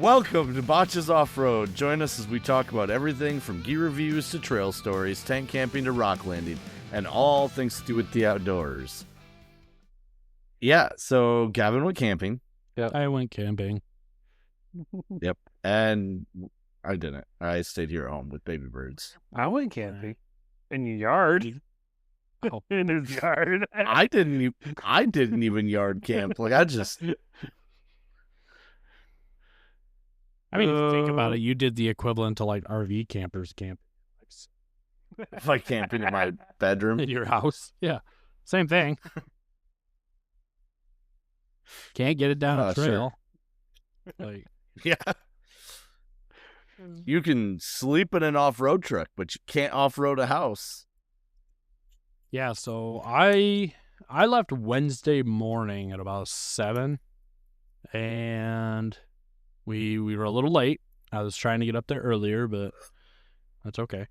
Welcome to Botches Off-Road. Join us as we talk about everything from gear reviews to trail stories, tank camping to rock landing, and all things to do with the outdoors. Yeah, so Gavin went camping. Yep. I went camping. Yep. And I didn't. I stayed here at home with baby birds. I went camping in your yard. Oh. In his yard. I didn't even yard camp. Like I mean, if you think about it, you did the equivalent to like RV campers camp like camping in my bedroom. in your house. Yeah, same thing. Can't get it down a trail. Sure. Like, Yeah. You can sleep in an off-road truck, but you can't off-road a house. yeah. So I left Wednesday morning at about 7, and we were a little late. I was trying to get up there earlier, but that's okay.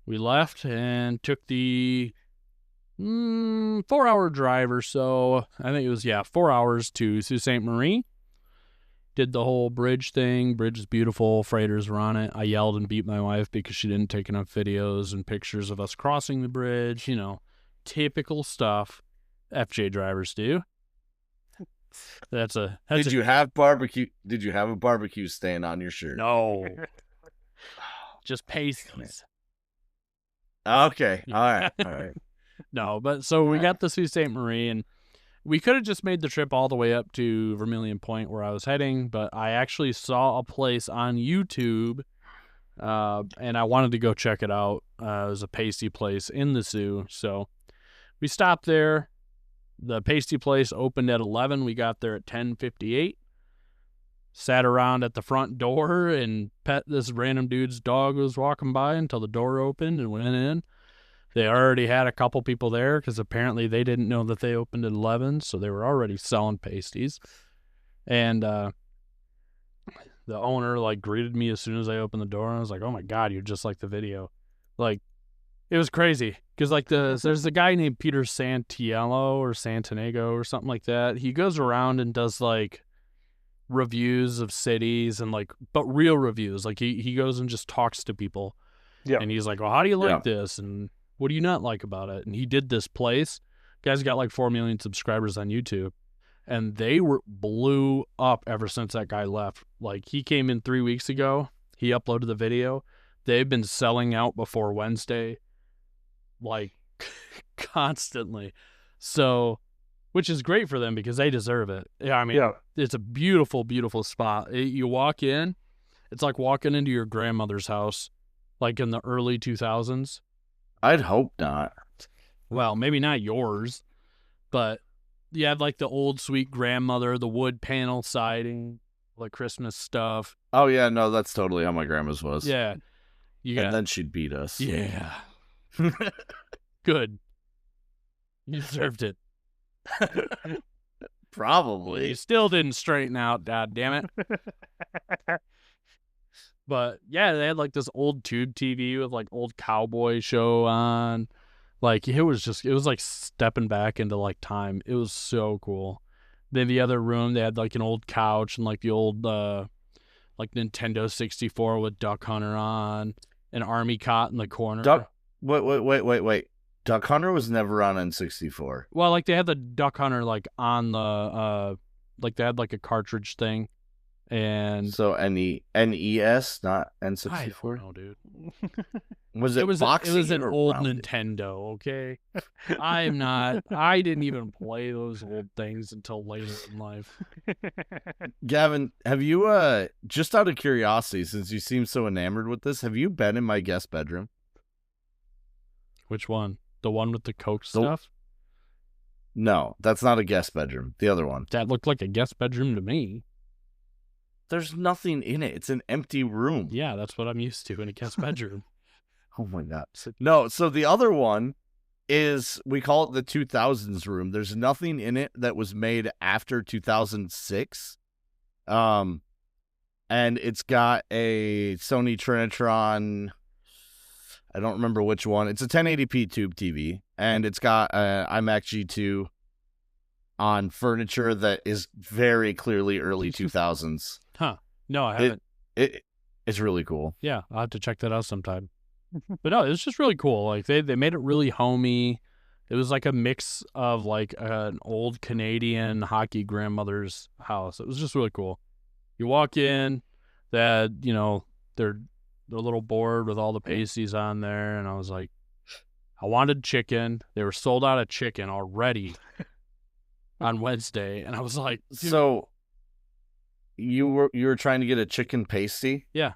We left and took the 4-hour drive or so. I think it was 4 hours to Sault Ste. Marie. Did the whole bridge thing. Bridge is beautiful. Freighters were on it. I yelled and beat my wife because she didn't take enough videos and pictures of us crossing the bridge. You know, typical stuff FJ drivers do. Did you have barbecue? Did you have a barbecue stain on your shirt? No. Just pasties. Okay. All right. No, but so we got the Sault Ste. Marie, and we could have just made the trip all the way up to Vermilion Point where I was heading, but I actually saw a place on YouTube, and I wanted to go check it out. It was a pasty place in the Sioux, so we stopped there. The pasty place opened at 11. We got there at 10:58. Sat around at the front door and pet this random dude's dog who was walking by until the door opened and went in. They already had a couple people there because apparently they didn't know that they opened at 11, so they were already selling pasties. And the owner greeted me as soon as I opened the door, and I was like, "Oh my God, you're just like the video." It was crazy because there's a guy named Peter Santiello or Santanego or something like that. He goes around and does reviews of cities and but real reviews. He goes and just talks to people. Yeah. And he's like, "Well, how do you like this? And what do you not like about it?" And he did this place. Guy's got 4 million subscribers on YouTube, and they blew up ever since that guy left. He came in 3 weeks ago. He uploaded the video. They've been selling out before Wednesday, constantly. So, which is great for them because they deserve it. Yeah, I mean, It's a beautiful, beautiful spot. You walk in, it's like walking into your grandmother's house, in the early 2000s. I'd hope not. Well, maybe not yours, but you have the old sweet grandmother, the wood panel siding, Christmas stuff. Oh yeah, no, that's totally how my grandma's was. Yeah. And then she'd beat us. Yeah. Good. You deserved it. Probably. You still didn't straighten out, God damn it. But yeah, they had this old tube TV with old cowboy show on. It was stepping back into time. It was so cool. Then the other room, they had an old couch and the old Nintendo 64 with Duck Hunter on, an army cot in the corner. Wait. Duck Hunter was never on N64. Well, they had the Duck Hunter on the they had a cartridge thing. And so NES, not N64. I don't know, dude. Was it boxy? It was an old rounded? Nintendo, okay? I didn't even play those old things until later in life. Gavin, have you, just out of curiosity, since you seem so enamored with this, have you been in my guest bedroom? Which one? The one with the Coke stuff? No, that's not a guest bedroom. The other one. That looked like a guest bedroom to me. There's nothing in it. It's an empty room. Yeah, that's what I'm used to in a guest bedroom. Oh my God. No, so the other one is, we call it the 2000s room. There's nothing in it that was made after 2006. And it's got a Sony Trinitron, I don't remember which one. It's a 1080p tube TV, and it's got an iMac G2 on furniture that is very clearly early 2000s. Huh. No, I haven't. It's really cool. Yeah, I'll have to check that out sometime. But no, it was just really cool. Like they made it really homey. It was like a mix of like an old Canadian hockey grandmother's house. It was just really cool. You walk in, that they're a little board with all the pasties on there, and I was like, I wanted chicken. They were sold out of chicken already on Wednesday, and I was like, dude. So you were trying to get a chicken pasty? Yeah.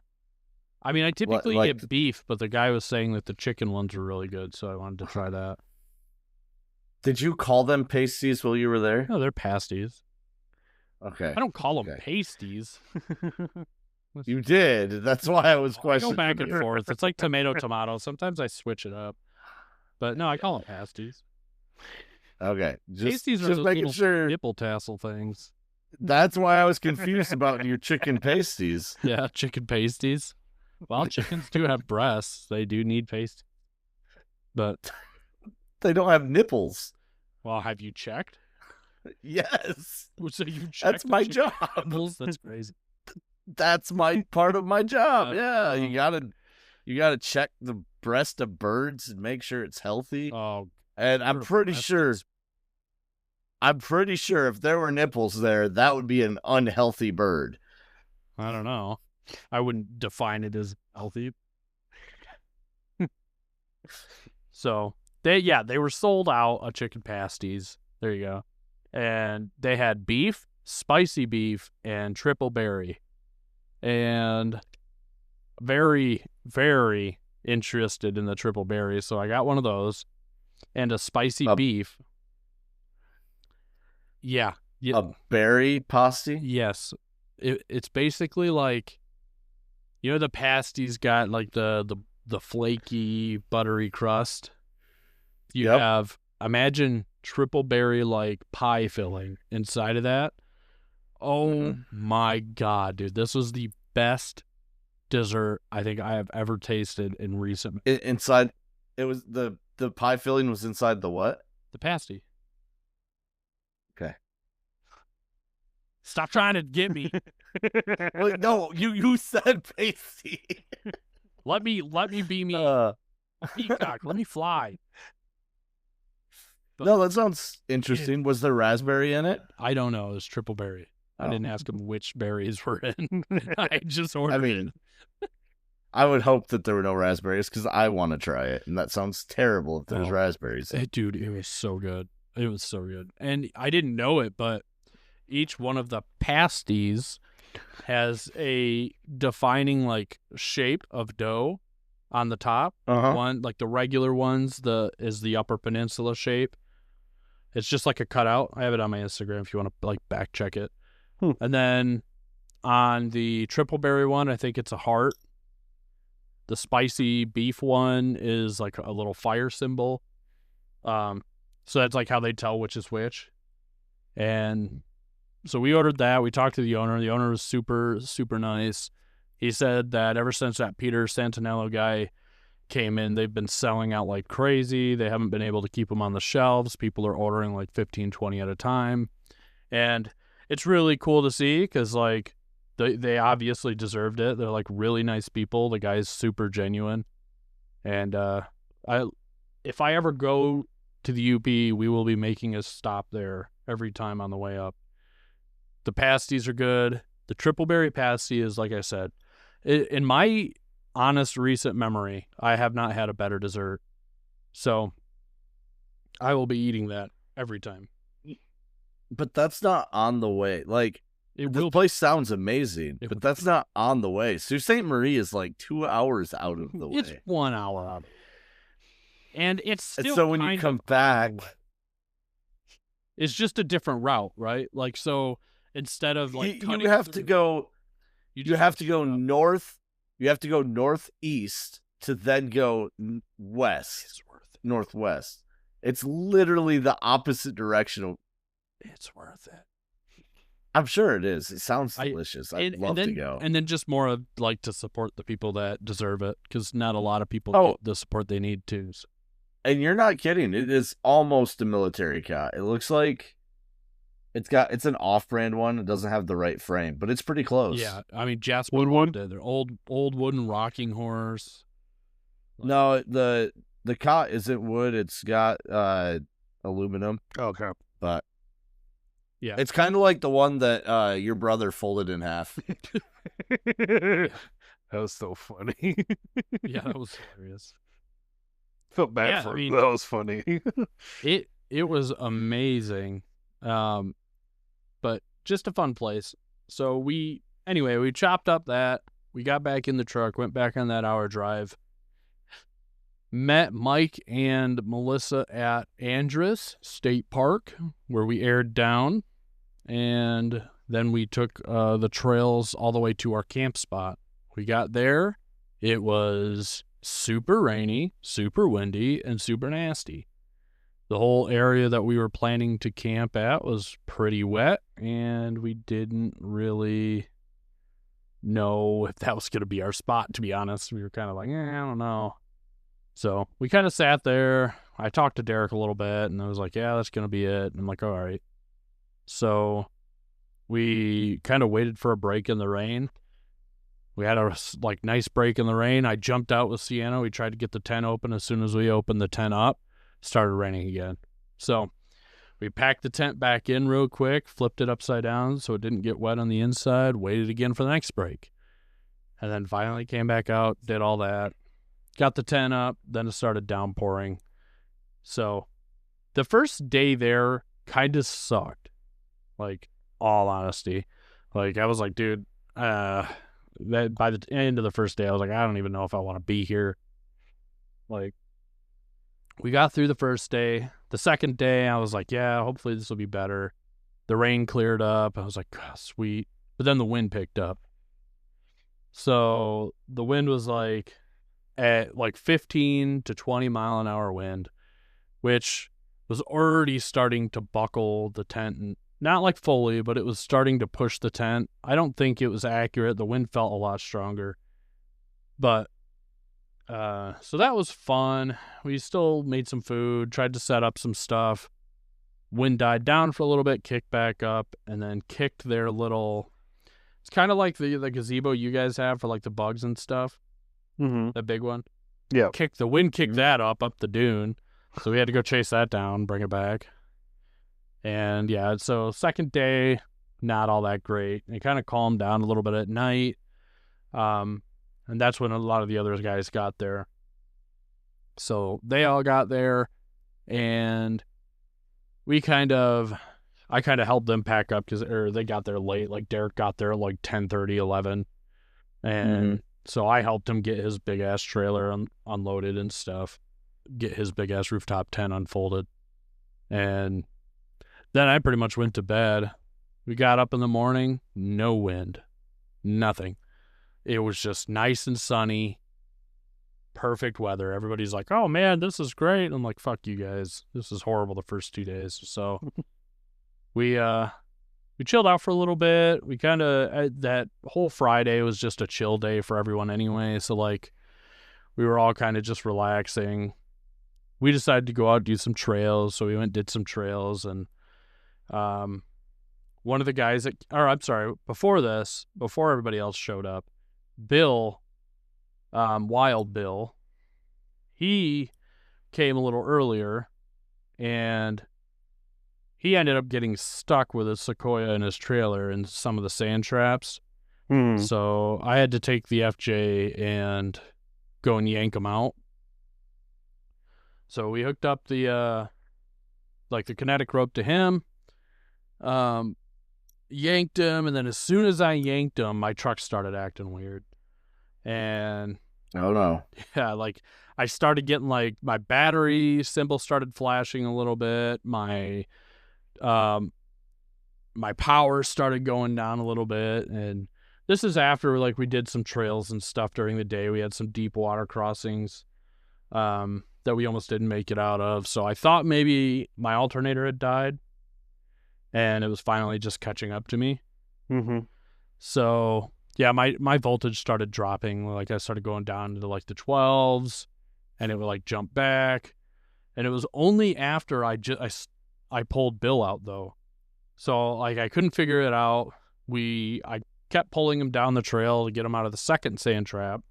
I mean, I typically Like- get beef, but the guy was saying that the chicken ones were really good, so I wanted to try that. Did you call them pasties while you were there? No, they're pasties. Okay. I don't call them Okay. pasties. You did. That's why I was I go questioning. back and forth. It's like tomato. Sometimes I switch it up. But no, I call them pasties. Okay. Pasties are just those making little sure. nipple tassel things. That's why I was confused about your chicken pasties. Yeah, chicken pasties. Well, chickens do have breasts. They do need pasties. But, They don't have nipples. well, have you checked? Yes. So you checked That's the my chicken job. nipples? That's crazy. That's my part of my job. Yeah. Oh. You gotta check the breast of birds and make sure it's healthy. Oh, And I'm you're a pretty breast sure expert. if there were nipples there, that would be an unhealthy bird. I don't know. I wouldn't define it as healthy. So they were sold out of chicken pasties. There you go. And they had beef, spicy beef, and triple berry. And very, very interested in the triple berry. So I got one of those and a spicy beef. Yeah. A berry pasty? Yes. It's basically like, the pasties got like the flaky, buttery crust. You Yep. have, imagine triple berry like pie filling inside of that. Oh my God, dude. This was the best dessert I think I have ever tasted in recent. Inside, it was the pie filling was inside the what? The pasty. Okay. Stop trying to get me. Well, no, you said pasty. Let me be me. Peacock, let me fly. No, that sounds interesting. Was there raspberry in it? I don't know. It was triple berry. I Oh. didn't ask him which berries were in. I just ordered I mean, I would hope that there were no raspberries because I want to try it, and that sounds terrible if there's Oh. raspberries. it. Dude, it was so good. It was so good. And I didn't know it, but each one of the pasties has a defining like shape of dough on the top. Uh-huh. One, like the regular ones, is the Upper Peninsula shape. It's just like a cutout. I have it on my Instagram if you want to like back check it. And then on the triple berry one, I think it's a heart. The spicy beef one is like a little fire symbol. So that's like how they tell which is which. And so we ordered that. We talked to the owner. The owner was super, super nice. He said that ever since that Peter Santinello guy came in, they've been selling out like crazy. They haven't been able to keep them on the shelves. People are ordering like 15, 20 at a time. And it's really cool to see because like they obviously deserved it. They're like really nice people. The guy's super genuine. And if I ever go to the UP, we will be making a stop there every time on the way up. The pasties are good. The triple berry pasty is, like I said, in my honest recent memory, I have not had a better dessert. So I will be eating that every time. But that's not on the way. Like, It this will. place sounds amazing, It but will. that's not on the way. Sault Ste. Marie is like 2 hours out of the way. It's 1 hour out. And it's And still so when you kind come of- back, it's just a different route, right? Like, so instead of like you cutting have to through- go. You just have to go straight up. north. You have to go northeast to then go west, It's worth it. northwest. It's literally the opposite direction of. It's worth it. I'm sure it is. It sounds I- delicious. I'd And love then, to go. And then just more of like to support the people that deserve it, because not a lot of people Oh. get the support they need too. So. And you're not kidding. It is almost a military cot. It looks like It's an off-brand one. It doesn't have the right frame, but it's pretty close. Yeah, I mean Jasper Wood one? did. They're old wooden rocking horse. No, the cot isn't wood. It's got aluminum, Okay. but Yeah. it's kind of like the one that your brother folded in half. That was so funny. Yeah, that was hilarious. Felt bad Yeah, for I him. mean- That was funny. It was amazing. But just a fun place. So we chopped up that. We got back in the truck, went back on that hour drive. Met Mike and Melissa at Andrus State Park, where we aired down. And then we took the trails all the way to our camp spot. We got there. It was super rainy, super windy, and super nasty. The whole area that we were planning to camp at was pretty wet, and we didn't really know if that was going to be our spot, to be honest. We were kind of like, I don't know. So we kind of sat there. I talked to Derek a little bit, and I was like, yeah, that's going to be it. And I'm like, all right. So we kind of waited for a break in the rain. We had a nice break in the rain. I jumped out with Sienna. We tried to get the tent open. As soon as we opened the tent up, started raining again. So we packed the tent back in real quick, flipped it upside down so it didn't get wet on the inside, waited again for the next break. And then finally came back out, did all that, got the tent up, then it started downpouring. So the first day there kind of sucked, all honesty. I was like, dude, that by the end of the first day, I was like, I don't even know if I want to be here. We got through the first day. The second day, I was like, yeah, hopefully this will be better. The rain cleared up. I was like, oh, sweet. But then the wind picked up. So the wind was at 15 to 20 mile an hour wind, which was already starting to buckle the tent. And not fully, but it was starting to push the tent. I don't think it was accurate. The wind felt a lot stronger. But so that was fun. We still made some food, tried to set up some stuff. Wind died down for a little bit, kicked back up, and then kicked their little... It's kind of like the gazebo you guys have for the bugs and stuff. Mm-hmm. The big one. Yeah. The wind kicked that up the dune. So we had to go chase that down, bring it back. And yeah, so second day, not all that great. It kind of calmed down a little bit at night. And that's when a lot of the other guys got there. So they all got there, and I kind of helped them pack up because they got there late. Derek got there at 10:30, 11. And so I helped him get his big-ass trailer unloaded and stuff, get his big-ass rooftop tent unfolded. And then I pretty much went to bed. We got up in the morning, no wind, nothing. It was just nice and sunny, perfect weather. Everybody's like, oh, man, this is great. I'm like, fuck you guys. This is horrible the first 2 days. So we chilled out for a little bit. We kind of, that whole Friday was just a chill day for everyone anyway. So, we were all kind of just relaxing. We decided to go out and do some trails. So we went and did some trails. And one of the guys before everybody else showed up, Bill, Wild Bill, he came a little earlier, and he ended up getting stuck with a sequoia in his trailer and some of the sand traps. So I had to take the FJ and go and yank him out. So we hooked up the kinetic rope to him, yanked him, and then as soon as I yanked him, my truck started acting weird. And oh no. Yeah, I started getting my battery symbol started flashing a little bit. My power started going down a little bit, and this is after we did some trails and stuff during the day. We had some deep water crossings that we almost didn't make it out of. So I thought maybe my alternator had died, and it was finally just catching up to me. Mm-hmm. So yeah, my voltage started dropping. I started going down into the 12s, and it would jump back. And it was only after I pulled Bill out though, So like I couldn't figure it out. I kept pulling him down the trail to get him out of the second sand trap.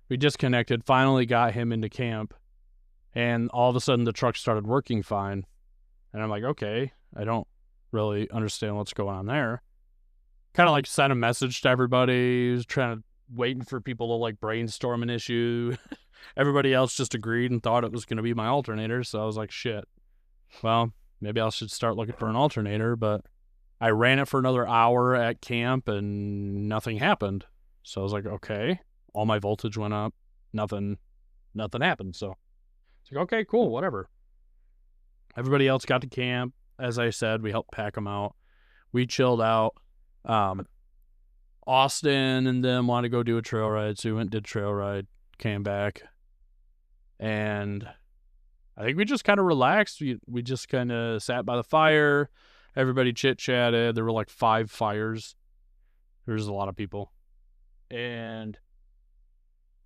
We disconnected, finally got him into camp, and all of a sudden the truck started working fine. And I'm like, okay, I don't really understand what's going on there. Kind of like sent a message to everybody, waiting for people to like brainstorm an issue. Everybody else just agreed and thought it was going to be my alternator. So I was like, shit, well, maybe I should start looking for an alternator. But I ran it for another hour at camp and nothing happened. So I was like, okay, all my voltage went up. Nothing happened. So it's like, okay, cool, whatever. Everybody else got to camp. As I said, we helped pack them out. We chilled out. Austin and them wanted to go do a trail ride, so we went and did trail ride, came back, and I think we just kind of relaxed. We just kind of sat by the fire. Everybody chit-chatted. There were like 5 fires. There's a lot of people. And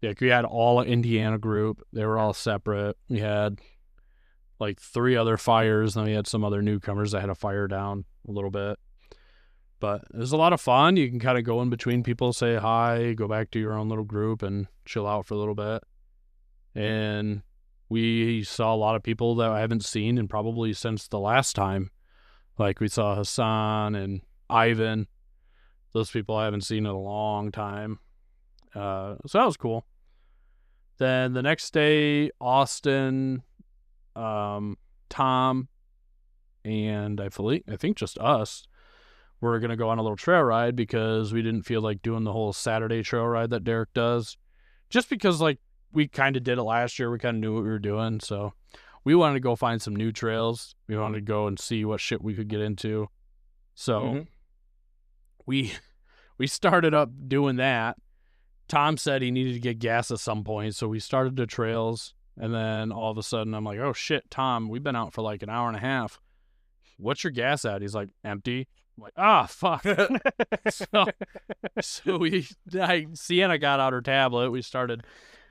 yeah, we had all an Indiana group. They were all separate. We had like 3 other fires, and then we had some other newcomers that had a fire down a little bit. But it was a lot of fun. You can kind of go in between people, say hi, go back to your own little group, and chill out for a little bit. And we saw a lot of people that I haven't seen and probably since the last time. Like we saw Hassan and Ivan. Those people I haven't seen in a long time. So that was cool. Then the next day, Austin, Tom, and I think just us, we're going to go on a little trail ride because we didn't feel like doing the whole Saturday trail ride that Derek does. Just because, like, we kind of did it last year. We kind of knew what we were doing. So we wanted to go find some new trails. We wanted to go and see what shit we could get into. So we started up doing that. Tom said he needed to get gas at some point. So we started the trails. And then all of a sudden I'm like, oh, shit, Tom, we've been out for like an hour and a half. What's your gas at? He's like, empty. I'm like, fuck. so Sienna got out her tablet. We started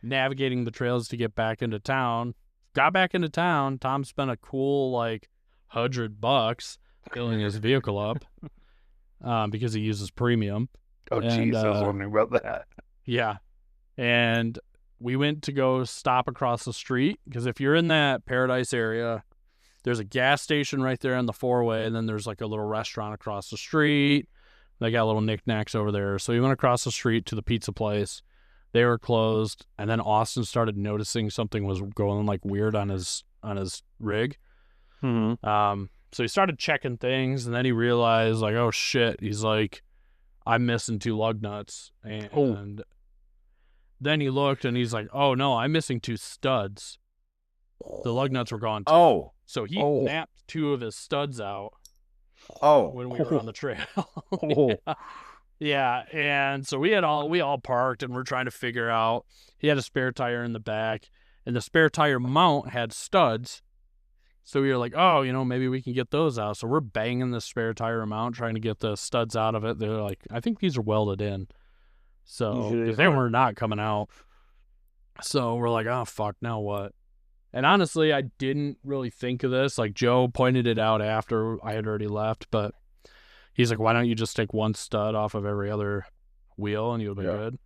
navigating the trails to get back into town. Got back into town. Tom spent a cool like $100 filling his vehicle up because he uses premium. Oh, jeez, I was wondering about that. Yeah. And we went to go stop across the street because if you're in that Paradise area, there's a gas station right there on the 4-way, and then there's like a little restaurant across the street. They got little knickknacks over there. So we went across the street to the pizza place. They were closed, and then Austin started noticing something was going like weird on his rig. Mm-hmm. So he started checking things, and then he realized like, oh shit, he's like, I'm missing 2 lug nuts, and then he looked and he's like, oh no, I'm missing 2 studs. The lug nuts were gone too. Oh. So he napped 2 of his studs out. Oh. When we were on the trail. Yeah. And so we all parked and we're trying to figure out. He had a spare tire in the back, and the spare tire mount had studs. So we were like, oh, maybe we can get those out. So we're banging the spare tire mount, trying to get the studs out of it. They're like, I think these are welded in. So they were not coming out. So we're like, oh, fuck, now what? And honestly, I didn't really think of this. Like, Joe pointed it out after I had already left, but he's like, why don't you just take 1 stud off of every other wheel and you'll be good?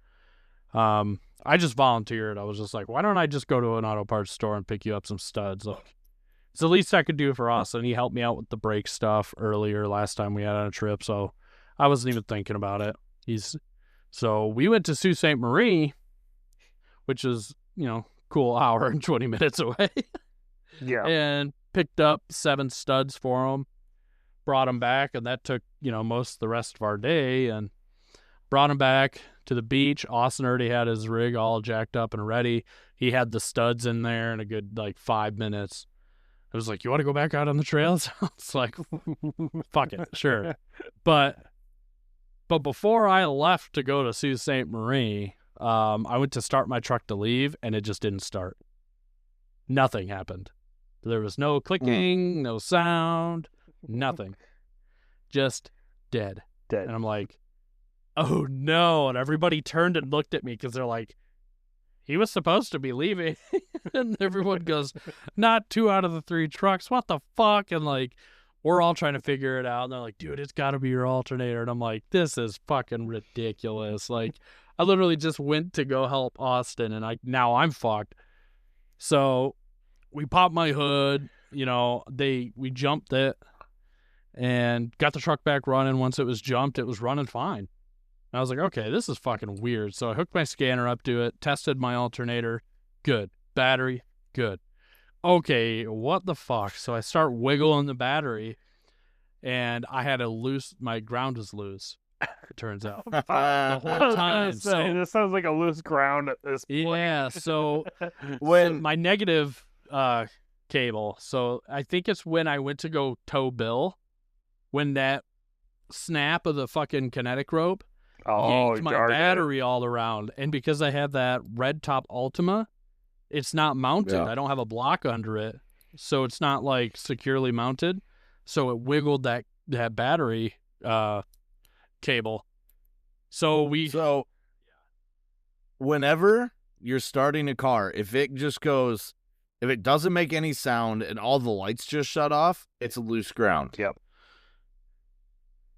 I just volunteered. I was just like, why don't I just go to an auto parts store and pick you up some studs? Like, it's the least I could do for us. And he helped me out with the brake stuff earlier last time we had on a trip, so I wasn't even thinking about it. So we went to Sault Ste. Marie, which is, cool hour and 20 minutes away. Yeah. And picked up 7 studs for him, brought them back, and that took, most of the rest of our day, and brought him back to the beach. Austin already had his rig all jacked up and ready. He had the studs in there in a good, 5 minutes. I was like, you want to go back out on the trails? It's like, fuck it, sure. But before I left to go to Sault Ste. Marie, I went to start my truck to leave, and it just didn't start. Nothing happened. There was no clicking, no sound, nothing. Just dead. And I'm like, oh no. And everybody turned and looked at me because they're like, he was supposed to be leaving. And everyone goes, not 2 out of the 3 trucks. What the fuck? And like, we're all trying to figure it out. And they're like, dude, it's got to be your alternator. And I'm like, this is fucking ridiculous. Like, I literally just went to go help Austin, and now I'm fucked. So we popped my hood. We jumped it and got the truck back running. Once it was jumped, it was running fine. And I was like, okay, this is fucking weird. So I hooked my scanner up to it, tested my alternator. Good. Battery. Good. Okay, what the fuck? So I start wiggling the battery, and I had my ground was loose, it turns out. The whole time. So, this sounds like a loose ground at this point. Yeah, so when my negative cable, so I think it's when I went to go tow Bill, when that snap of the fucking kinetic rope yanked my battery all around. And because I have that red top Ultima, it's not mounted. Yeah. I don't have a block under it, so it's not like securely mounted. So it wiggled that battery cable. So whenever you're starting a car, if it doesn't make any sound and all the lights just shut off, it's loose ground. Yep.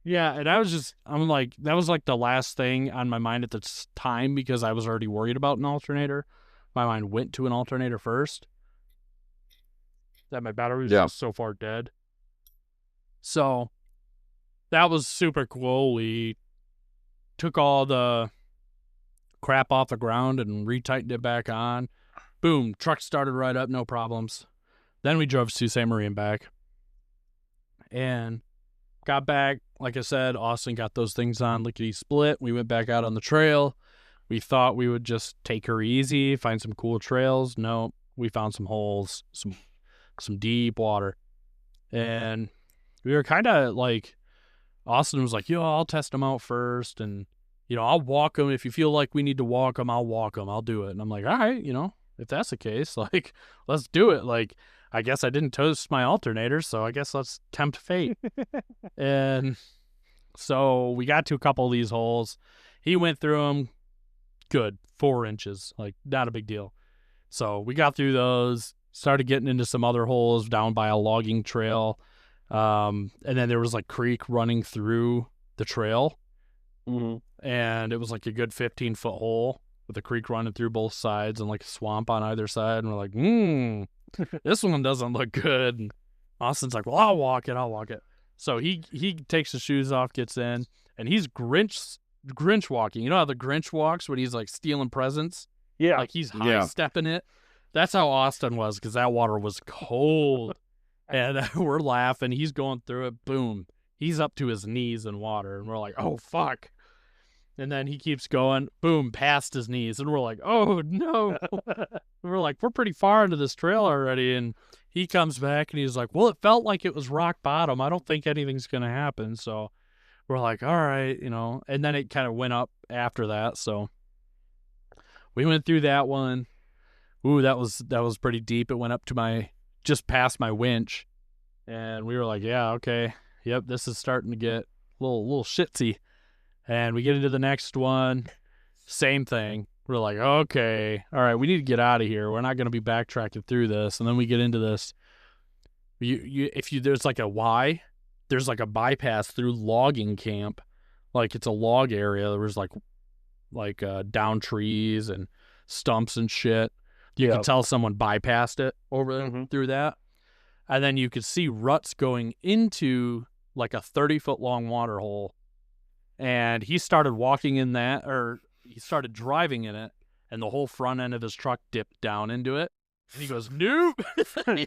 Yeah, and I'm like, that was like the last thing on my mind at the time, because I was already worried about an alternator. My mind went to an alternator first. That my battery was just so far dead. So that was super cool. We took all the crap off the ground and retightened it back on. Boom, truck started right up, no problems. Then we drove to Sault Ste. Marie and back. And got back, like I said, Austin got those things on lickety-split. We went back out on the trail. We thought we would just take her easy, find some cool trails. No, we found some holes, some deep water. And we were kind of like, Austin was like, I'll test them out first. And, I'll walk them. If you feel like we need to walk them, I'll walk them. I'll do it. And I'm like, all right, if that's the case, like, let's do it. Like, I guess I didn't toast my alternator, so I guess let's tempt fate. And so we got to a couple of these holes. He went through them. Good. 4 inches. Like, not a big deal. So we got through those, started getting into some other holes down by a logging trail. And then there was like creek running through the trail. Mm-hmm. And it was like a good 15-foot hole with a creek running through both sides and like a swamp on either side. And we're like, this one doesn't look good. And Austin's like, well, I'll walk it. So he takes his shoes off, gets in, and he's Grinch walking. You know how the Grinch walks when he's like stealing presents? Yeah. Like he's high stepping it. That's how Austin was, because that water was cold. And we're laughing. He's going through it. Boom. He's up to his knees in water. And we're like, oh, fuck. And then he keeps going. Boom. Past his knees. And we're like, oh, no. We're like, we're pretty far into this trail already. And he comes back and he's like, well, it felt like it was rock bottom. I don't think anything's going to happen. So we're like, all right, And then it kind of went up after that. So we went through that one. Ooh, that was pretty deep. It went up to just past my winch. And we were like, yeah, okay. Yep, this is starting to get a little shitsy. And we get into the next one. Same thing. We're like, okay, all right, we need to get out of here. We're not going to be backtracking through this. And then we get into this. There's like a Y, there's like a bypass through logging camp. Like it's a log area. There was like down trees and stumps and shit. You could tell someone bypassed it over there through that. And then you could see ruts going into like a 30-foot long water hole. And he started walking in that, or he started driving in it, and the whole front end of his truck dipped down into it. And he goes, nope. He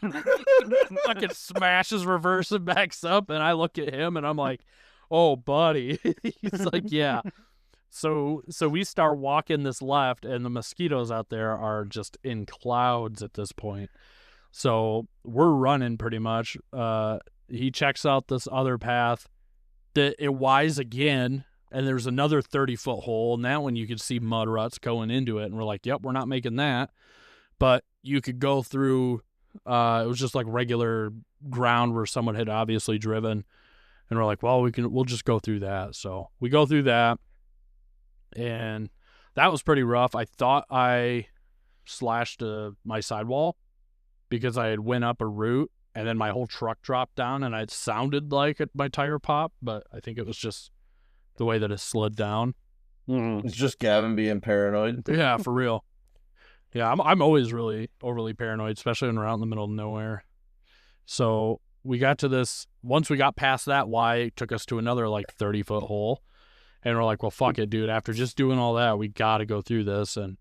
fucking smashes reverse and backs up. And I look at him and I'm like, oh, buddy. He's like, yeah. So we start walking this left, and the mosquitoes out there are just in clouds at this point. So we're running pretty much. He checks out this other path. It Ys again, and there's another 30-foot hole, and that one you could see mud ruts going into it. And we're like, yep, we're not making that. But you could go through, it was just like regular ground where someone had obviously driven. And we're like, well, we'll just go through that. So we go through that. And that was pretty rough. I thought I slashed my sidewall because I had went up a route and then my whole truck dropped down, and it sounded like my tire popped, but I think it was just the way that it slid down. Mm-hmm. It's just Gavin being paranoid. Yeah, for real. Yeah, I'm always really overly paranoid, especially when we're out in the middle of nowhere. So we got to this, once we got past that Y, it took us to another like 30-foot hole. And we're like, well, fuck it, dude. After just doing all that, we got to go through this. And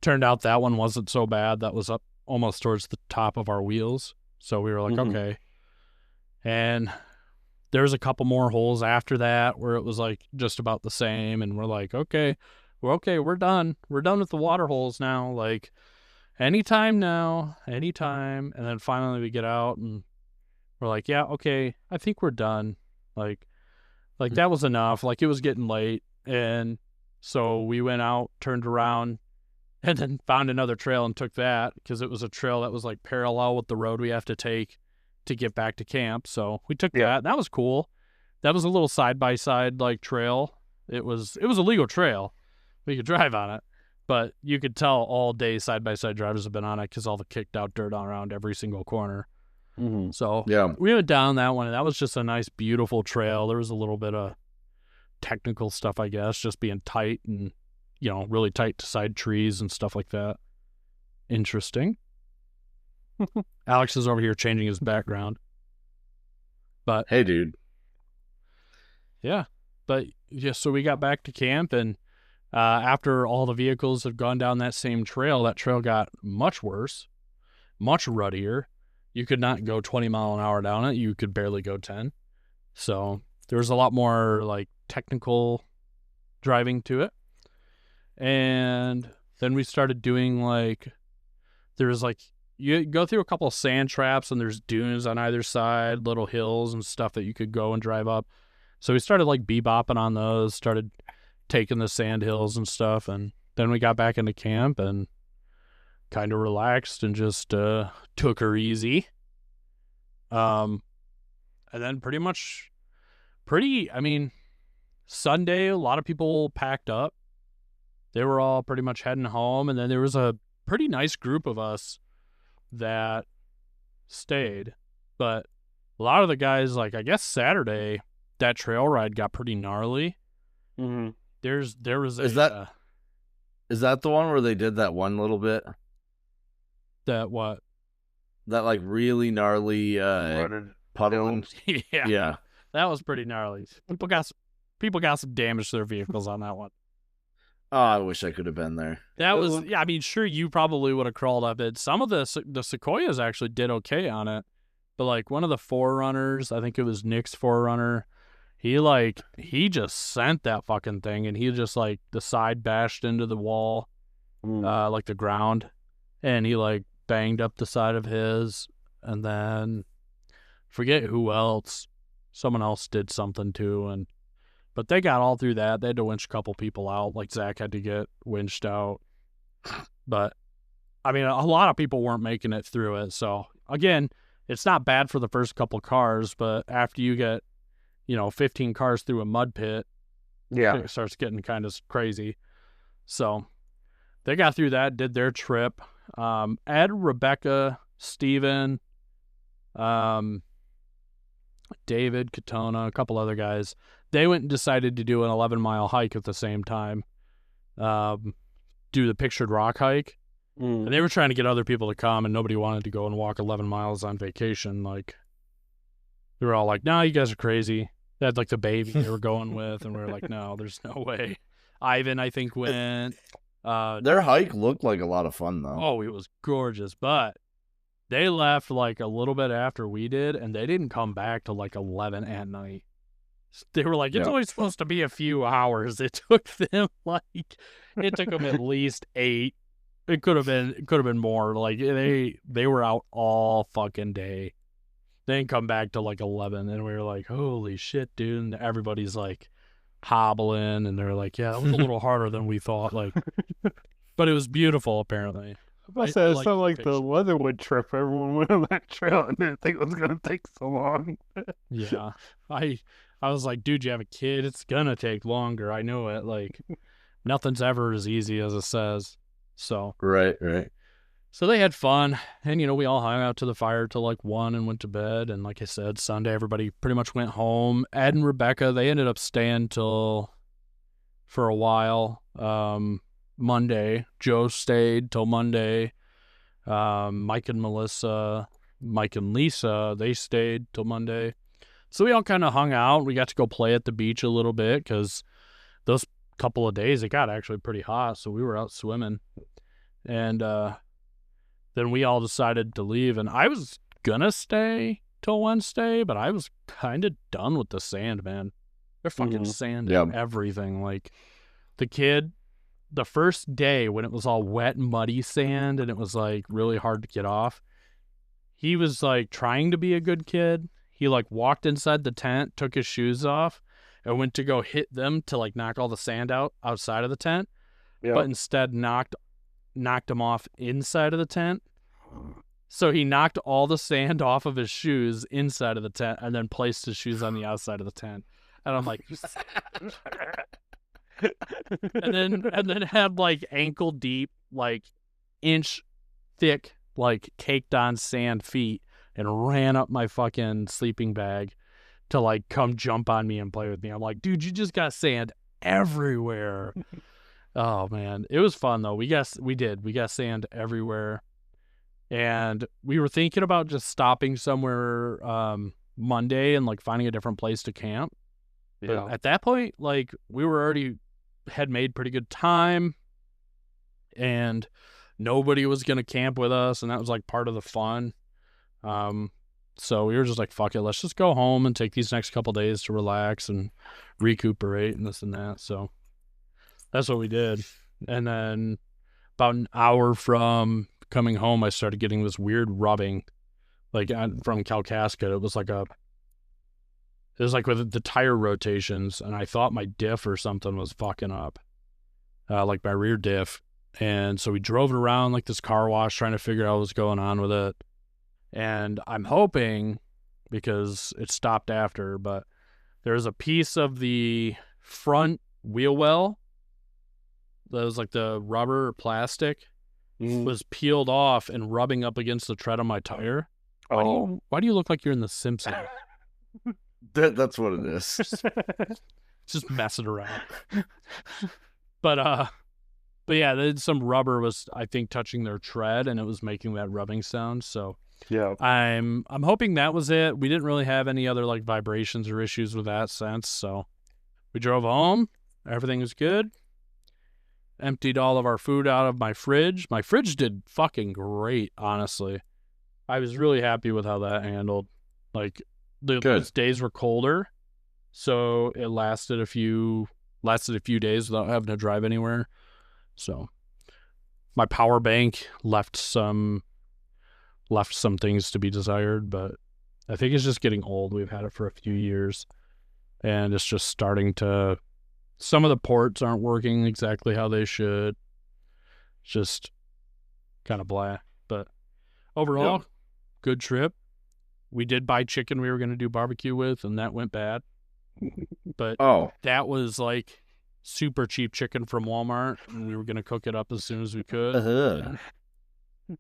turned out that one wasn't so bad. That was up almost towards the top of our wheels. So we were like, okay. And there's a couple more holes after that where it was like just about the same. And we're like, okay, we're done. We're done with the water holes now. Like, anytime now, anytime. And then finally we get out and we're like, yeah, okay, I think we're done. Like that was enough. Like, it was getting late. And so we went out, turned around, and then found another trail and took that because it was a trail that was like parallel with the road we have to take to get back to camp. So we took that. That was cool. That was a little side-by-side like trail. It was a legal trail. We could drive on it. But you could tell all day side-by-side drivers have been on it because all the kicked out dirt around every single corner. Mm-hmm. So Yeah. we went down that one, and that was just a nice, beautiful trail. There was a little bit of technical stuff, I guess, just being tight and, you know, really tight to side trees and stuff like that. Interesting. Alex is over here changing his background. But Hey, dude. yeah. But yeah, so we got back to camp, and after all the vehicles had gone down that same trail, that trail got much worse, much ruddier. You could not go 20 mile an hour down it. You could barely go 10. So there was a lot more like technical driving to it. And then we started doing like, there's like, you go through a couple of sand traps and there's dunes on either side, little hills and stuff that you could go and drive up. So we started like bebopping on those, started taking the sand hills and stuff. And then we got back into camp and kind of relaxed and just took her easy. And then Sunday, a lot of people packed up. They were all pretty much heading home. And then there was a pretty nice group of us that stayed. But a lot of the guys, like, I guess Saturday, that trail ride got pretty gnarly. Mm-hmm. There was Is that the one where they did that one little bit? that what? That like really gnarly puddling? Yeah. That was pretty gnarly. People got some damage to their vehicles on that one. Oh, I wish I could have been there. That was, yeah, I mean, sure, you probably would have crawled up it. Some of the Sequoias actually did okay on it. But, like, one of the Forerunners, I think it was Nick's Forerunner, he just sent that fucking thing, and he just, like, the side bashed into the wall, like the ground, and he, like, banged up the side of his, and then forget who else. Someone else did something, too, but they got all through that. They had to winch a couple people out, like Zach had to get winched out. But, I mean, a lot of people weren't making it through it, so, again, it's not bad for the first couple cars, but after you get, 15 cars through a mud pit, it starts getting kind of crazy. So they got through that, did their trip. Ed, Rebecca, Steven, David, Katona, a couple other guys, they went and decided to do an 11-mile hike at the same time, do the Pictured Rock hike. And they were trying to get other people to come, and nobody wanted to go and walk 11 miles on vacation. Like, they were all like, no, you guys are crazy. They had, like, the baby they were going with, and we were like, no, there's no way. Ivan, I think, went. Their hike looked like a lot of fun, though. Oh, it was gorgeous, but they left, like, a little bit after we did, and they didn't come back till, like, 11 at night. They were like, it's only supposed to be a few hours. It took them, at least 8. It could have been more. Like, they were out all fucking day. They didn't come back till like 11, and we were like, holy shit, dude. And everybody's like hobbling, and they're like, yeah, that was a little harder than we thought. Like, but it was beautiful, apparently. I said it sounded like the Leatherwood trip. Everyone went on that trail and didn't think it was going to take so long. Yeah. I was like, dude, you have a kid? It's going to take longer. I know it. Like, nothing's ever as easy as it says. So Right. So they had fun, and we all hung out to the fire till like 1 and went to bed. And like I said, Sunday everybody pretty much went home. Ed and Rebecca, they ended up staying till for a while. Monday, Joe stayed till Monday. Mike and Melissa, Mike and Lisa, they stayed till Monday. So we all kind of hung out. We got to go play at the beach a little bit because those couple of days it got actually pretty hot. So we were out swimming, and then we all decided to leave. And I was gonna stay till Wednesday, but I was kind of done with the sand, man. They're fucking sand and everything. Like the first day when it was all wet and muddy sand and it was like really hard to get off, he was like trying to be a good kid. He like walked inside the tent, took his shoes off, and went to go hit them to like knock all the sand out outside of the tent, but instead knocked him off inside of the tent. So he knocked all the sand off of his shoes inside of the tent and then placed his shoes on the outside of the tent. And I'm like, and then had like ankle deep, like inch thick, like caked on sand feet, and ran up my fucking sleeping bag to like come jump on me and play with me. I'm like, dude, you just got sand everywhere. Oh man, it was fun though. We got sand everywhere, and we were thinking about just stopping somewhere Monday and like finding a different place to camp. But at that point, like we were already had made pretty good time, and nobody was gonna camp with us, and that was like part of the fun. So we were just like, fuck it, let's just go home and take these next couple days to relax and recuperate and this and that. So that's what we did. And then about an hour from coming home, I started getting this weird rubbing, like from Kalkaska. It was like with the tire rotations, and I thought my diff or something was fucking up, like my rear diff. And so we drove it around like this car wash trying to figure out what was going on with it. And I'm hoping, because it stopped after, but there's a piece of the front wheel well that was like the rubber or plastic was peeled off and rubbing up against the tread of my tire. Why do you look like you're in The Simpsons? That's what it is. Just messing around. But yeah, some rubber was, I think, touching their tread, and it was making that rubbing sound. So yeah, I'm hoping that was it. We didn't really have any other like vibrations or issues with that since. So we drove home. Everything was good. Emptied all of our food out of my fridge. My fridge did fucking great, honestly. I was really happy with how that handled. Like those days were colder, so it lasted a few days without having to drive anywhere. So my power bank left some things to be desired, but I think it's just getting old. We've had it for a few years, and it's just starting to. Some of the ports aren't working exactly how they should. Just kind of blah. But overall, good trip. We did buy chicken we were going to do barbecue with, and that went bad. But that was like super cheap chicken from Walmart, and we were going to cook it up as soon as we could.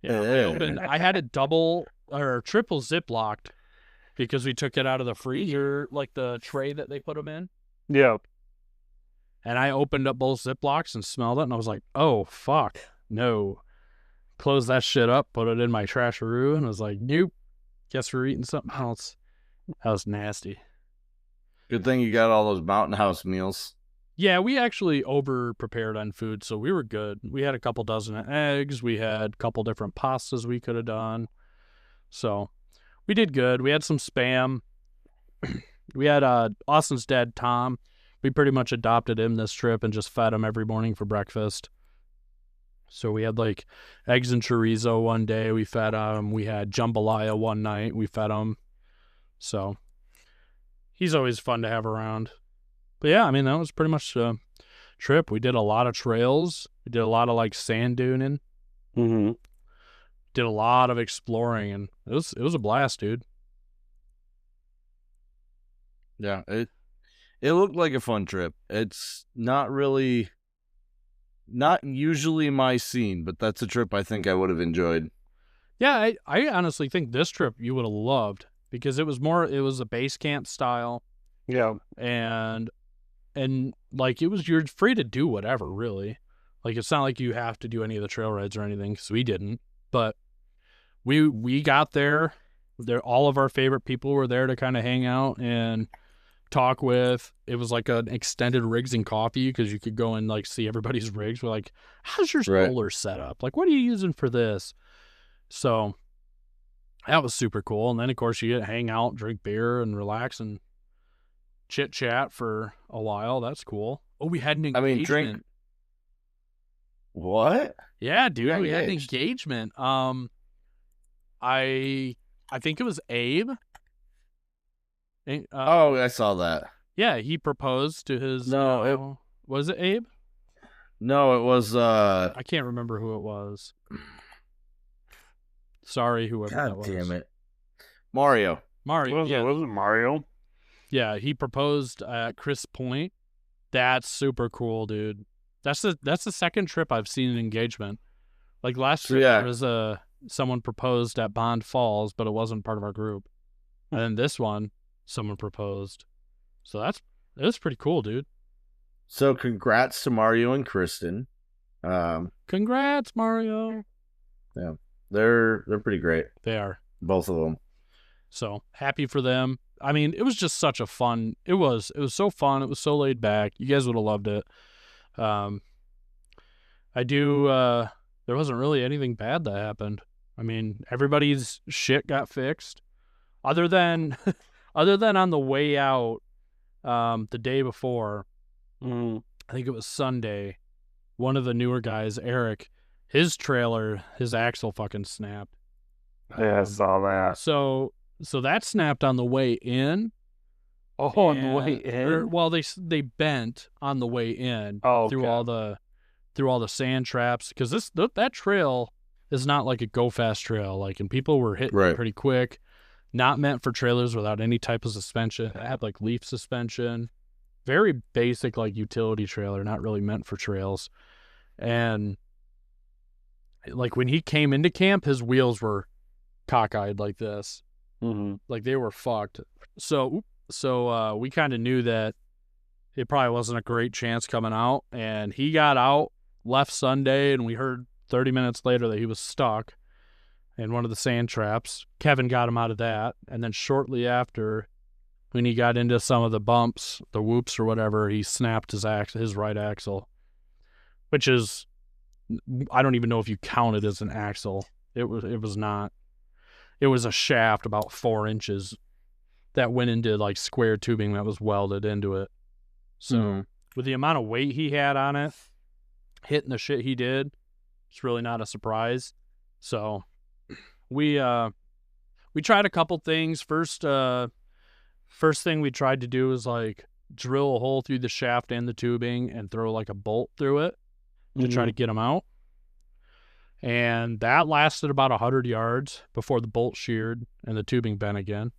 I had it double or triple ziplocked because we took it out of the freezer, like the tray that they put them in. Yeah. And I opened up both Ziplocs and smelled it, and I was like, oh, fuck, no. Closed that shit up, put it in my trasharoo, and I was like, nope, guess we're eating something else. That was nasty. Good thing you got all those Mountain House meals. Yeah, we actually over-prepared on food, so we were good. We had a couple dozen of eggs. We had a couple different pastas we could have done. So we did good. We had some Spam. We had Austin's dad, Tom. We pretty much adopted him this trip and just fed him every morning for breakfast. So we had like eggs and chorizo one day. We fed him. We had jambalaya one night. We fed him. So he's always fun to have around. But yeah, I mean, that was pretty much the trip. We did a lot of trails. We did a lot of like sand duning. Mm-hmm. Did a lot of exploring, and it was a blast, dude. Yeah, it looked like a fun trip. It's not really Not usually my scene, but that's a trip I think I would have enjoyed. Yeah, I honestly think this trip you would have loved because it was a base camp style Yeah. and like you're free to do whatever really. Like it's not like you have to do any of the trail rides or anything because we didn't. But we got there. All of our favorite people were there to kind of hang out and talk with. It was like an extended rigs and coffee because you could go and like see everybody's rigs. We're like, how's your Right. solar setup? Like, what are you using for this? So that was super cool. And then of course you get to hang out, drink beer, and relax and chit chat for a while. That's cool. Oh, we had an I engagement. mean, drink. What? Yeah, dude, Got we had an engaged. engagement. I think it was Abe. Oh, I saw that. Yeah, he proposed to his. No, was it Abe? No, it was. I can't remember who it was. Sorry, whoever that God was. damn it, Mario. Mario. Was it Mario? Yeah, he proposed at Chris Point. That's super cool, dude. That's the second trip I've seen an engagement. Like last trip, Yeah. there was someone proposed at Bond Falls, but it wasn't part of our group. And then this one, someone proposed. So it was pretty cool, dude. So congrats to Mario and Kristen. Congrats, Mario. Yeah, they're pretty great, They are. both of them. So happy for them. I mean, it was just such a fun. It was so fun. It was so laid back. You guys would have loved it. I do. There wasn't really anything bad that happened. I mean, everybody's shit got fixed, other than on the way out, the day before. I think it was Sunday. One of the newer guys, Eric, his trailer, his axle fucking snapped. Yeah, I saw that. So that snapped on the way in. Oh, on the way in? Well, they bent on the way in through okay. all the sand traps because that trail is not like a go fast trail. Like, and people were hitting it pretty quick. Not meant for trailers without any type of suspension. It had like leaf suspension, very basic like utility trailer, not really meant for trails. And like when he came into camp, his wheels were cockeyed like this. Like they were fucked. So we kind of knew that it probably wasn't a great chance coming out. And he got out, left Sunday, and we heard 30 minutes later that he was stuck in one of the sand traps. Kevin got him out of that. And then shortly after, when he got into some of the bumps, the whoops or whatever, he snapped his right axle, which is, I don't even know if you count it as an axle. It was not. It was a shaft about 4 inches that went into like square tubing that was welded into it. So with the amount of weight he had on it, hitting the shit he did, it's really not a surprise. So we tried a couple things. First thing we tried to do was like drill a hole through the shaft and the tubing and throw like a bolt through it to try to get them out. And that lasted about 100 yards before the bolt sheared and the tubing bent again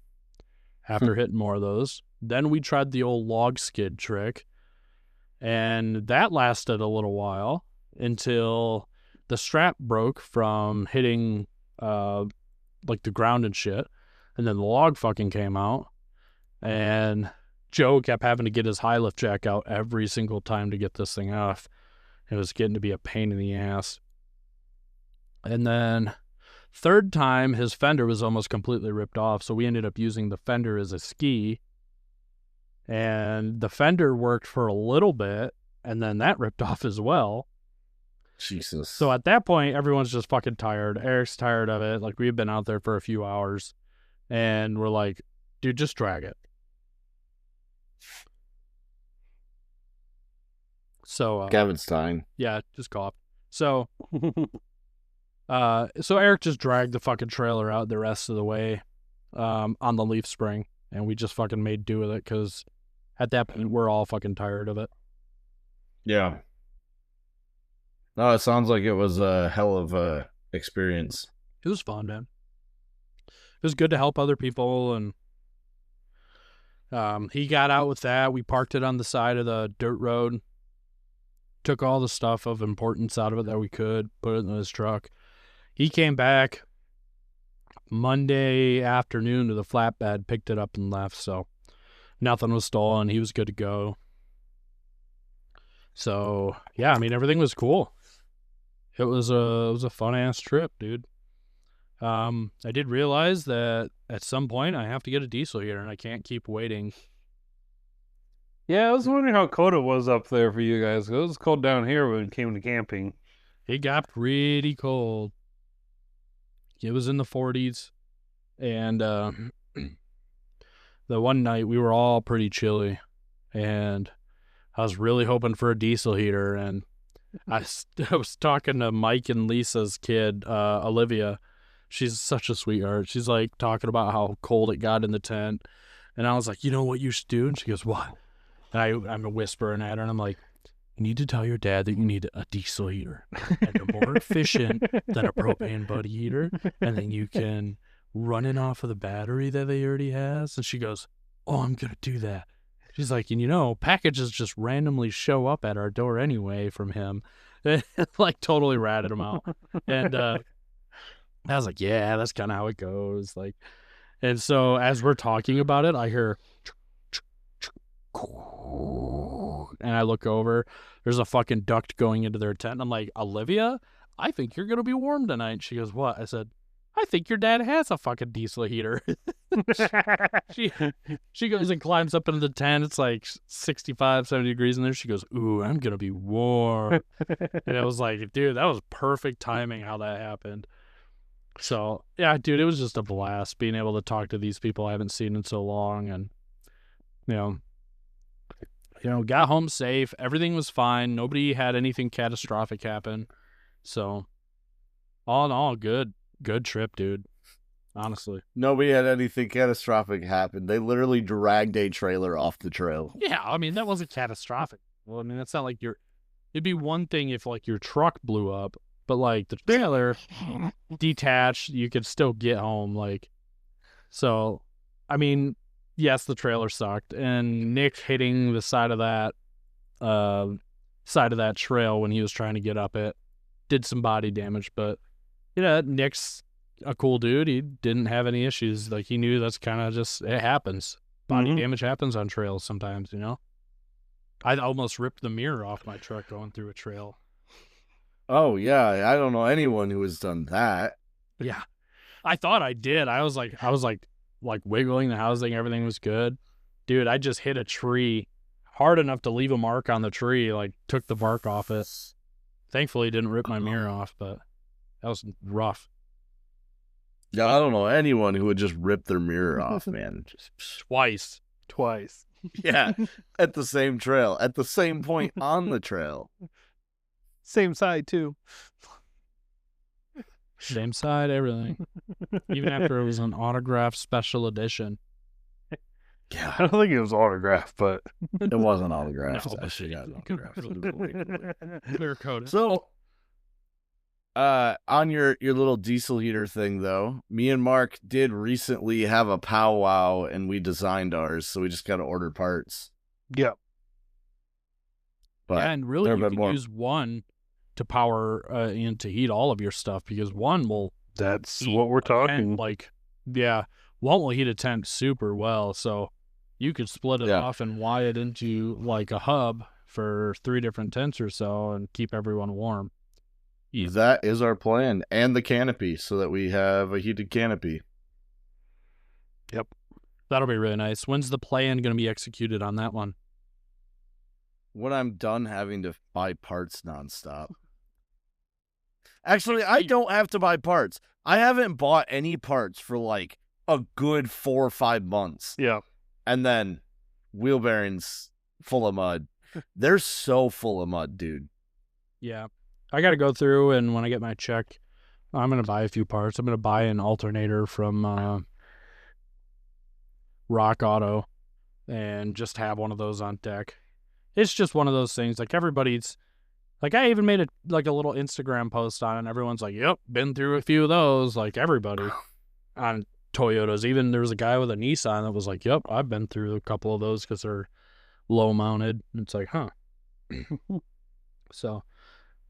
after hitting more of those. Then we tried the old log skid trick, and that lasted a little while until the strap broke from hitting like the ground and shit, and then the log fucking came out, and Joe kept having to get his high lift jack out every single time to get this thing off. It was getting to be a pain in the ass. And then third time, his fender was almost completely ripped off, so we ended up using the fender as a ski. And the fender worked for a little bit, and then that ripped off as well. Jesus. So at that point, everyone's just fucking tired. Eric's tired of it. Like, we've been out there for a few hours, and we're like, dude, just drag it. So Gavin's dying. Yeah, just cough. So so Eric just dragged the fucking trailer out the rest of the way on the leaf spring, and we just fucking made do with it because at that point we're all fucking tired of it. Yeah. No, it sounds like it was a hell of a experience. It was fun, man. It was good to help other people, and he got out with that. We parked it on the side of the dirt road, took all the stuff of importance out of it that we could, put it in his truck. He came back Monday afternoon to the flatbed, picked it up and left, so nothing was stolen. He was good to go. So, yeah, I mean, everything was cool. It was a fun-ass trip, dude. I did realize that at some point I have to get a diesel heater, and I can't keep waiting. Yeah, I was wondering how cold it was up there for you guys. It was cold down here when it came to camping. It got pretty cold. It was in the 40s, and the one night we were all pretty chilly, and I was really hoping for a diesel heater, and I was talking to Mike and Lisa's kid, Olivia. She's such a sweetheart. She's like talking about how cold it got in the tent, and I was like, you know what you should do? And she goes, what? And I'm whispering at her, and I'm like, you need to tell your dad that you need a diesel heater, and they're more efficient than a propane buddy heater, and then you can run it off of the battery that they already has. And she goes, oh, I'm gonna do that. She's like, and you know, packages just randomly show up at our door anyway from him. Like, totally ratted him out. And I was like, yeah, that's kind of how it goes. Like, and so as we're talking about it, I hear, and I look over, there's a fucking duct going into their tent. And I'm like, Olivia, I think you're going to be warm tonight. And she goes, what? I said, I think your dad has a fucking diesel heater. she goes and climbs up into the tent. It's like 65, 70 degrees in there. She goes, ooh, I'm going to be warm. And I was like, dude, that was perfect timing how that happened. So, yeah, dude, it was just a blast being able to talk to these people I haven't seen in so long. And, you know, got home safe. Everything was fine. Nobody had anything catastrophic happen. So, all in all, good trip, dude. Honestly. Nobody had anything catastrophic happen. They literally dragged a trailer off the trail. Yeah, I mean, that wasn't catastrophic. Well, I mean, that's not like it'd be one thing if, like, your truck blew up, but, like, the trailer detached, you could still get home, like. So, I mean, yes, the trailer sucked, and Nick hitting the side of that trail when he was trying to get up it did some body damage, but, you know, Nick's a cool dude. He didn't have any issues. Like, he knew that's kind of just, it happens. Body damage happens on trails sometimes, you know? I almost ripped the mirror off my truck going through a trail. Oh, yeah. I don't know anyone who has done that. Yeah. I thought I did. I was like wiggling the housing. Everything was good. Dude, I just hit a tree hard enough to leave a mark on the tree, like took the bark off it. Thankfully, it didn't rip my mirror off, but that was rough. Yeah, I don't know anyone who would just rip their mirror off, man. Twice. Yeah, at the same trail, at the same point on the trail. Same side, too. Same side, everything. Even after it was an autographed special edition. Yeah, I don't think it was autographed, but it wasn't autographed. No, I should have got autographed. Clear coded. So, on your little diesel heater thing, though, me and Mark did recently have a powwow, and we designed ours, so we just got to order parts. yeah. But yeah, and really, you can use one to power and to heat all of your stuff, because one will That's heat what we're a tent, talking. like, yeah, one will heat a tent super well, so you could split it off and wire it into like a hub for 3 different tents or so and keep everyone warm. that is our plan, and the canopy, so that we have a heated canopy. Yep. That'll be really nice. When's the plan going to be executed on that one? When I'm done having to buy parts nonstop. Actually, I don't have to buy parts. I haven't bought any parts for like a good 4 or 5 months. Yeah. And then wheel bearings full of mud. They're so full of mud, dude. Yeah. I got to go through, and when I get my check, I'm going to buy a few parts. I'm going to buy an alternator from Rock Auto and just have one of those on deck. It's just one of those things. Like, everybody's, like, I even made a little Instagram post on it, and everyone's like, yep, been through a few of those. Like, everybody on Toyotas. Even there was a guy with a Nissan that was like, yep, I've been through a couple of those because they're low mounted. It's like, huh. So,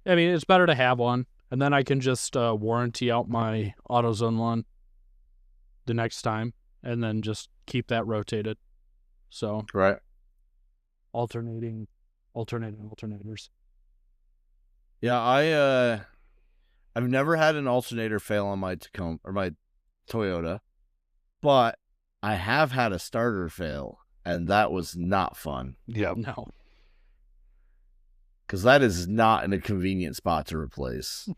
I mean, it's better to have one, and then I can just warranty out my AutoZone one the next time, and then just keep that rotated. So, Right. alternating alternators. Yeah, I've never had an alternator fail on my Tacoma or my Toyota, but I have had a starter fail, and that was not fun Yeah. No. because that is not in a convenient spot to replace.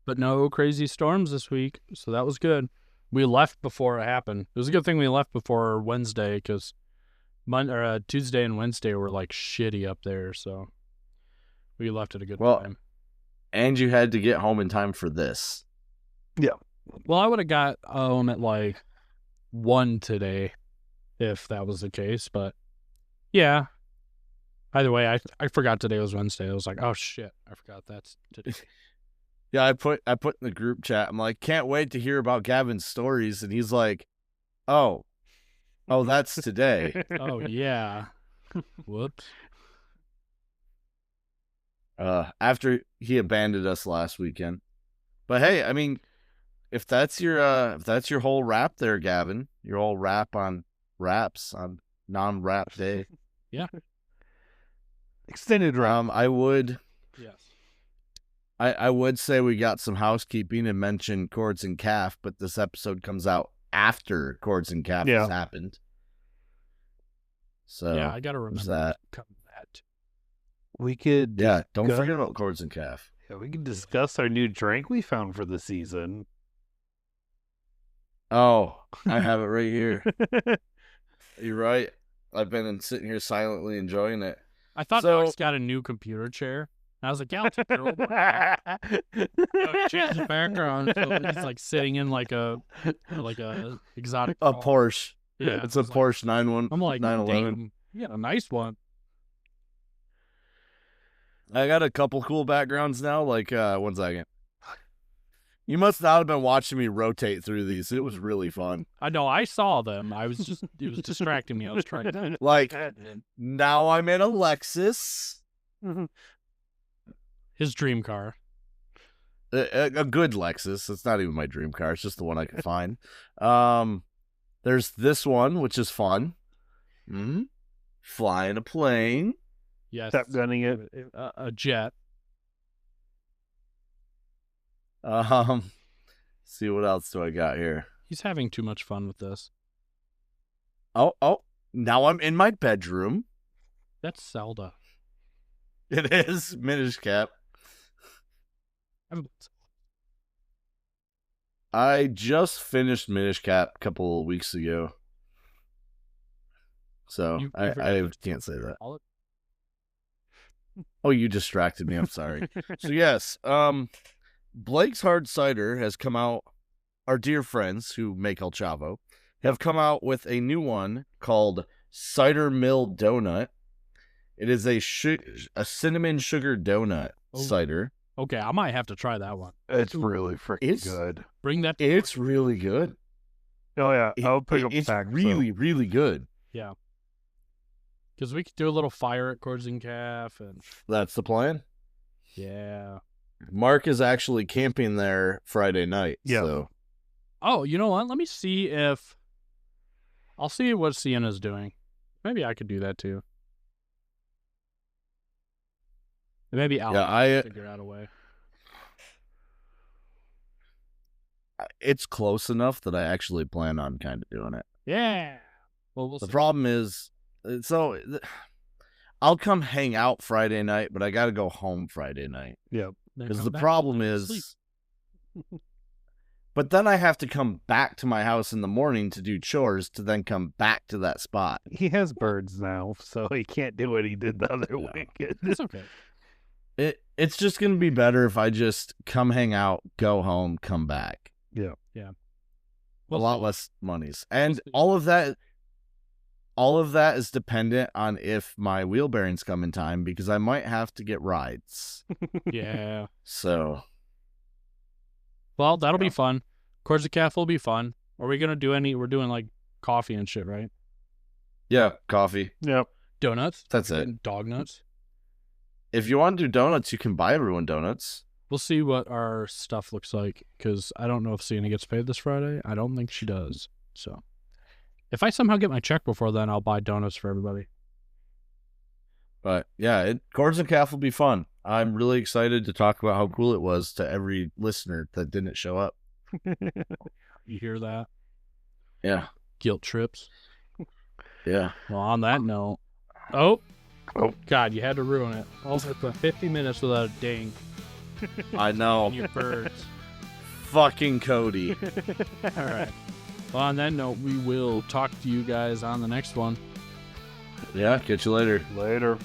But no crazy storms this week, so that was good. We left before it happened. It was a good thing we left before Wednesday because Tuesday and Wednesday were like shitty up there, so we left at a good Well, time. And you had to get home in time for this. Well, I would have got home at like 1 today if that was the case, but yeah. Either way, I forgot today was Wednesday. I was like, oh shit, I forgot that's today. Yeah, I put in the group chat. I'm like, can't wait to hear about Gavin's stories, and he's like, oh, that's today. Oh yeah. Whoops. After he abandoned us last weekend. But hey, I mean, if that's your whole rap there, Gavin, your whole rap on raps on non-rap day. Yeah. Extended rap. I would Yes. I would say we got some housekeeping and mention Chords and Calf, but this episode comes out after Chords and Calf has happened. So yeah, I gotta remember that. to cover that. We could don't forget about Chords and Calf. Yeah, we could discuss our new drink we found for the season. Oh, I have it right here. You're right. I've been sitting here silently enjoying it. I thought Alex got a new computer chair. And I was like, yeah, I'll take your old one. Change the background. So he's like sitting in like a exotic A car. Porsche. Yeah, It's a Porsche 911. I'm like, 911. damn, you got a nice one. I got a couple cool backgrounds now. Like, 1 second. You must not have been watching me rotate through these. It was really fun. I know, I saw them. It was distracting me. I was trying to. Like, now I'm in a Lexus. His dream car. A good Lexus. It's not even my dream car. It's just the one I could find. There's this one, which is fun. Flying a plane. Yes. Stop gunning it. A jet. See what else do I got here? He's having too much fun with this. Oh, now I'm in my bedroom. That's Zelda. It is Minish Cap. I just finished Minish Cap a couple of weeks ago. So I can't say that. Oh, you distracted me. I'm sorry. So yes, Blake's Hard Cider has come out. Our dear friends who make El Chavo have come out with a new one called Cider Mill Donut. It is a cinnamon sugar donut cider. Okay, I might have to try that one. It's really freaking good. Bring that. It's really good. Oh yeah, I'll pick up a It's pack. really, really good. Yeah. Because we could do a little fire at Chords and Calf, and That's the plan. yeah. Mark is actually camping there Friday night. Yeah. So. Oh, you know what? Let me see if I'll see what Sienna's doing. Maybe I could do that too. Maybe Alex can figure out a way. It's close enough that I actually plan on kind of doing it. Yeah. Well, we'll see. The problem is, I'll come hang out Friday night, but I got to go home Friday night. Yep. Because the problem is, but then I have to come back to my house in the morning to do chores to then come back to that spot. He has birds now, so he can't do what he did the other weekend. It's okay. It's just going to be better if I just come hang out, go home, come back. Yeah. Yeah. A lot less monies. And all of that is dependent on if my wheel bearings come in time, because I might have to get rides. Yeah. So. Well, that'll be fun. Chords of Calf will be fun. Are we going to do we're doing like coffee and shit, right? Yeah, coffee. Yep. Donuts? That's it. Dog nuts? if you want to do donuts, you can buy everyone donuts. We'll see what our stuff looks like, because I don't know if Sienna gets paid this Friday. I don't think she does. So if I somehow get my check before then, I'll buy donuts for everybody. But yeah, Chords and Calf will be fun. I'm really excited to talk about how cool it was to every listener that didn't show up. You hear that? Yeah. Guilt trips. Yeah. Well, on that note, oh God, you had to ruin it. Also, for 50 minutes without a ding. I know. You birds. Fucking Cody. All right. Well, on that note, we will talk to you guys on the next one. Yeah, catch you later. Later.